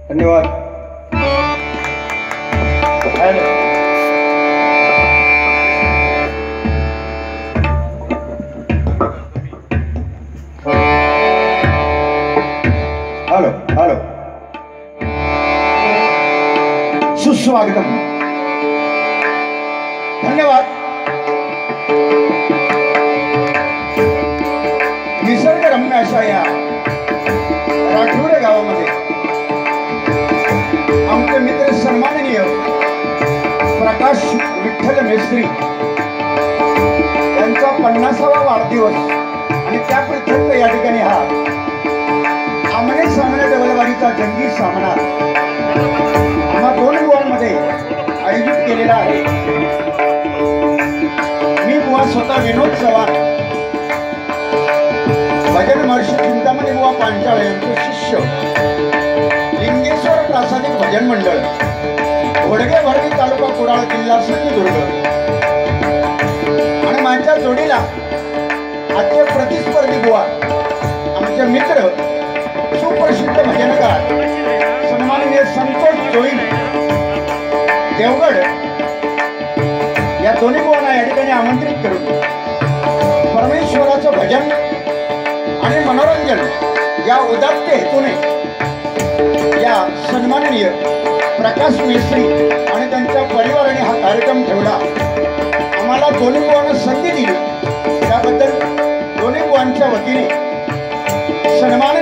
धन्यवाद। Hello hello सुस्वागतम। धन्यवाद। निसर्गरम्य अशा या राठोड गावामध्ये आमचे मित्र सन्माननीय प्रकाश विठ्ठल मेस्त्री यांचा 50वा वाढदिवस आणि त्याप्रित्यर्थ या ठिकाणी हा आमने सामने डबलवारीचा जंगी सामना आम्हा 2 बुवांमध्ये आयोजित केलेला आहे। मी बुवा स्वतः विनोद चव्हाण भजन महर्षी चिंतामणी बुवा पांचाळ यांचे शिष्य, लिंगेश्वर प्रासादिक भजन मंडळ, घोडगे भरणी तालुका कुडाळ जिल्हा सिंधुदुर्ग आणि माझ्या जोडीला आजचे प्रतिस्पर्धी बुवा आमचे मित्र सुप्रसिद्ध भजनकार सन्माननीय संतोष जोईन देवगड या दोन्ही बुवांना या ठिकाणी आमंत्रित करून परमेश्वराचं भजन आणि मनोरंजन या उदात्त हेतूने या सन्माननीय प्रकाश मेस्त्री आणि त्यांच्या परिवाराने हा कार्यक्रम ठेवला। आम्हाला दोन्ही बुवांना संधी दिली त्याबद्दल दोन्ही बुवांच्या वतीने सन्मान